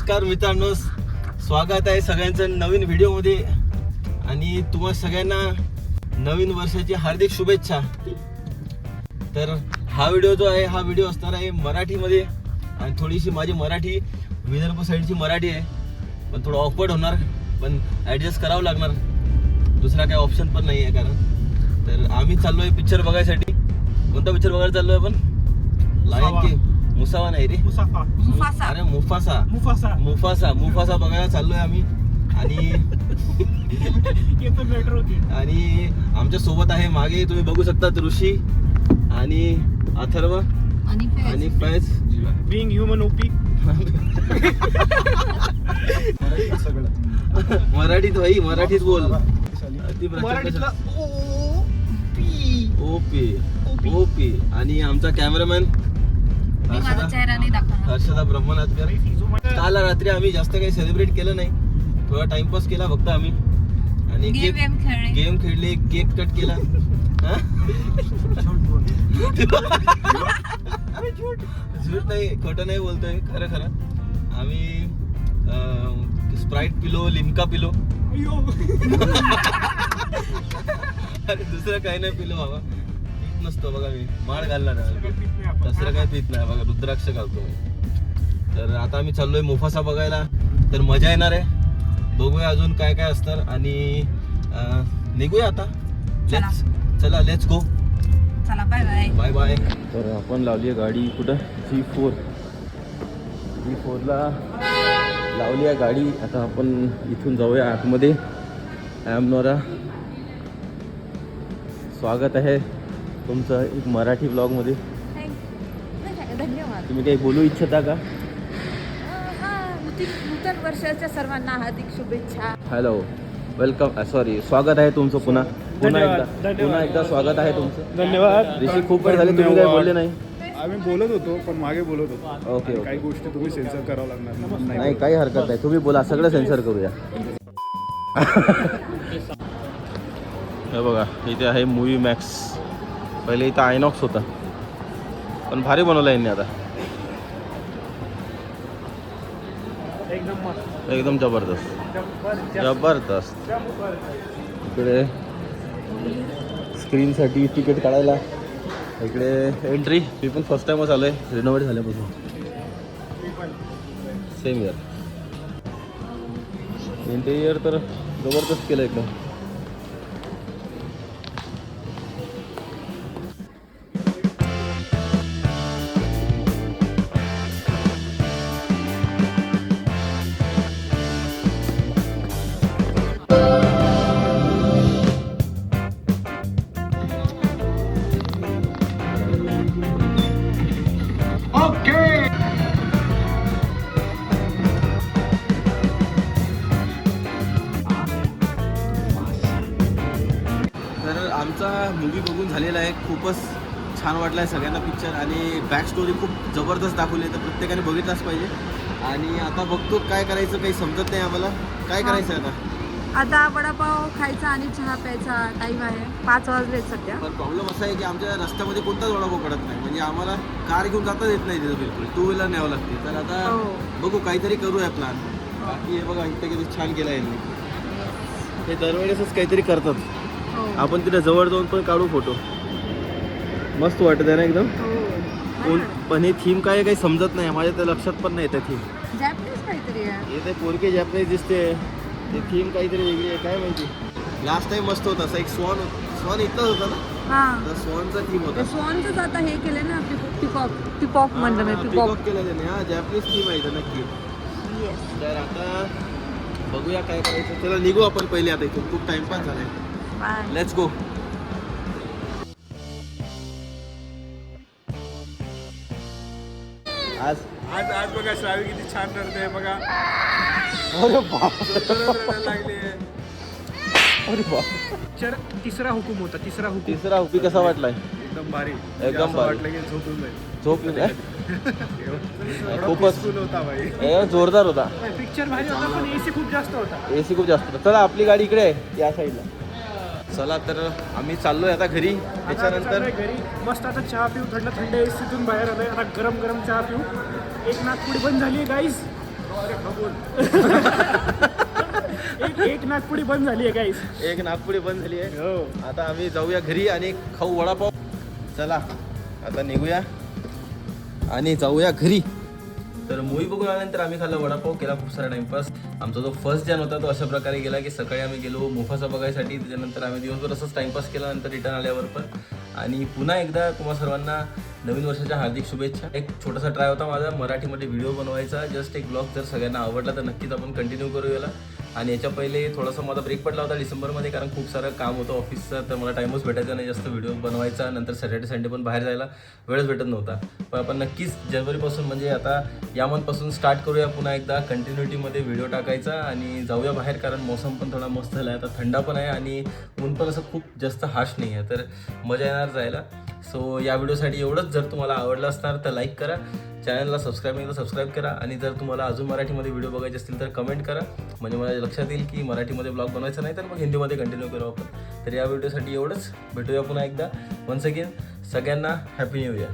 नमस्कार मित्रांनो, स्वागत आहे सगळ्यांचं नवीन व्हिडिओमध्ये आणि तुम्हा सगळ्यांना नवीन वर्षाची हार्दिक शुभेच्छा. तर हा व्हिडिओ जो आहे हा व्हिडिओ असणार आहे मराठीमध्ये आणि थोडीशी माझी मराठी विदर्भ साईडची मराठी आहे, पण थोडं ऑकवर्ड होणार, पण ॲडजस्ट करावं लागणार, दुसरा काही ऑप्शन पण नाही आहे. कारण तर आम्ही चाललो आहे पिक्चर बघायसाठी. कोणता पिक्चर बघायला चाललो आहे आपण? Lion king. मुसावा नाही रे, मुफासा. अरे मुफासा बघायला चाललोय आम्ही. आणि आमच्या सोबत आहे मागे तुम्ही बघू शकता ऋषी आणि अथर्व आणि फैज. Bing human OP. मराठीत भाई, मराठीत बोल. ओपी. आणि आमचा कॅमेरामॅन हर्षदा ब्रह्मनाथकर. काल रात्री आम्ही जास्त काही सेलिब्रेट केलं नाही, थोडा टाइमपास केला फक्त आम्ही. आणि गेम खेळले, केक कट केला. झूट नाही, खोटं नाही बोलतोय, खरं. आम्ही स्प्राईट पिलो, लिमका पिलो. अरे दुसरं काही नाही पिलो बाबा, नसतो बघा. मी माळ घालणार तसं काही पित नाही बघा, रुद्राक्ष घालतो. तर आता आम्ही चाललोय मुफासा बघायला, तर मजा येणार आहे. बघूया अजून काय काय असणार आणि निघूया आता. चला लेट्स गो. चला बाय बाय. तर आपण लावली आहे गाडी कुठं? G4 ला लावली आहे गाडी. आता आपण इथून जाऊया आतमध्ये. नोरा, स्वागत आहे तुमचं एक मराठी ब्लॉगमध्ये. धन्यवाद. तुम्ही काही बोलू इच्छिता का? नूतन वर्षाच्या सर्वांना हार्दिक शुभेच्छा. Hello, welcome. सॉरी, स्वागत आहे तुमचं पुन्हा एकदा स्वागत आहे तुमचं. धन्यवाद. ऋषी खूप वेळ झाले तुम्ही काही बोलले नाही. आम्ही बोलत होतो पण मागे बोलत होतो. ओके. काही गोष्टी तुम्ही सेन्सर करावं लागणार. नाही, काही हरकत नाही, तुम्ही बोला, सगळं सेन्सर करूया. हे बघा, इथे आहे मूवी मॅक्स. पहिले इथं आयनॉक्स होता, पण भारी बनवलं यांनी आता, एकदम जबरदस्त. इकडे स्क्रीनसाठी तिकीट काढायला, इकडे एंट्री. मी पण फर्स्ट टाइमच आलो आहे रिनोव्हेट झाल्यापासून. Same year. इंटेरियर तर जबरदस्त केलं एकदम. आमचा मूवी बघून झालेला आहे, खूपच छान वाटला आहे सगळ्यांना पिक्चर. आणि बॅक स्टोरी खूप जबरदस्त दाखवली आहे, तर प्रत्येकाने बघितलाच पाहिजे. आणि आता बघतो काय करायचं, काही समजत नाही आम्हाला. काय करायचं आता वडापाव खायचा आणि चहा प्यायचा टाईम आहे. 5 वाजले सध्या. पण प्रॉब्लेम असा आहे की आमच्या रस्त्यामध्ये कोणताच वडापाव कडत नाही, म्हणजे आम्हाला कार घेऊन जाताच येत नाही तिथं बिलकुल. 2 व्हीलर न्यावं लागते. तर आता बघू, काहीतरी करूया प्लॅन. बाकी हे बघा इथे किती छान केलं आहे यांनी. हे दरवेळेसच काहीतरी करतात. आपण तिथे जवळ जाऊन पण काढू फोटो. मस्त वाटत आहे ना एकदम. पण हे थीम काय काही समजत नाही माझ्या, तर लक्षात पण नाही. त्या थीम जॅपनीज काहीतरी आहे. येते पोरके जॅपनीज दिसते. ते थीम काहीतरी वेगळी आहे, काय माहिती. लास्ट टाइम मस्त होता, असं एक स्वान इथलाच होता ना. तर स्वानचा थीम होता. स्वानच आता हे केलं ना, पिकॉक म्हणलं मी. पिकॉक केलं त्याने. हा, जॅपनीज थीम आहे नक्की. तर आता बघूया काय करायचं. चला निघू आपण पहिले आता इथून, खूप टाइमपास झालाय. Let's go. आज बघा श्रावी किती छान रडते बघा. लागले. तिसरा हुकूम होता. तिसरा हुकूम कसा वाटलाय? एकदम भारी. एकदम भारी. वाटलं की झोपून जाईल. झोप खूपच होता भाई. जोरदार होता पिक्चर. भारी होता, पण एसी खूप जास्त होता. एसी खूप जास्त होता. चला आपली गाडी इकडे आहे या साईडला. चला तर आम्ही चाललोय आता घरी. त्याच्यानंतर घरी मस्त आता चहा पिऊ. थंड एसीतून बाहेर आलोय. आता गरम चहा पिऊ. एक नागपुडी बंद झाली आहे गाईज. एक नागपुडी बंद झाली आहे गाईस. एक नागपुडी बंद झाली आहे. हो. आता आम्ही जाऊया घरी आणि खाऊ वडापाव. चला आता निघूया आणि जाऊया घरी. तर मूवी बघून आल्यानंतर आम्ही खाल्ला वडापाव, केला खूप सारा टाइमपास. आमचा जो फर्स्ट जन होता तो अशा प्रकारे गेला की सकाळी आम्ही गेलो मुफासा बघायसाठी, त्याच्यानंतर आम्ही दिवसभर असंच टाइमपास केला. नंतर रिटर्न आल्यावर पण. आणि पुन्हा एकदा तुम्हा सर्वांना नवीन वर्षाच्या हार्दिक शुभेच्छा. एक छोटासा ट्राय होता माझा मराठीमध्ये व्हिडिओ बनवायचा, जस्ट एक ब्लॉग. जर सगळ्यांना आवडला तर नक्कीच आपण कंटिन्यू करू याला. आणि याच्या पहिले थोडासा माझा ब्रेक पडला होता डिसेंबरमध्ये, कारण खूप सारं काम होतं ऑफिसचं, तर मला टाईमच भेटायचा नाही जास्त व्हिडिओ बनवायचा. नंतर सॅटर्डे संडे पण बाहेर जायला वेळच भेटत नव्हता. पण आपण नक्कीच जानेवारीपासून म्हणजे आता या मंथपासून स्टार्ट करूया पुन्हा एकदा कंटिन्युटीमध्ये व्हिडिओ टाकायचा आणि जाऊया बाहेर, कारण मौसम पण थोडा मस्त झाला आहे. आता थंडा पण आहे आणि ऊन पण असं खूप जास्त हार्श नाही आहे, तर मजा येणार जायला. सो या व्हिडिओसाठी एवढंच. जर तुम्हाला आवडलं असणार तर लाईक करा, चॅनलला सबस्क्राईब करा. आणि जर तुम्हाला अजून मराठीमध्ये व्हिडिओ बघायचे असतील तर कमेंट करा, म्हणजे मला लक्षात येईल की मराठीमध्ये ब्लॉग बनवायचा नाही तर मग हिंदीमध्ये कंटिन्यू करू आपण. तर या व्हिडिओसाठी एवढंच. भेटूया पुन्हा एकदा. वन्स अगेन सगळ्यांना हॅपी न्यू इयर.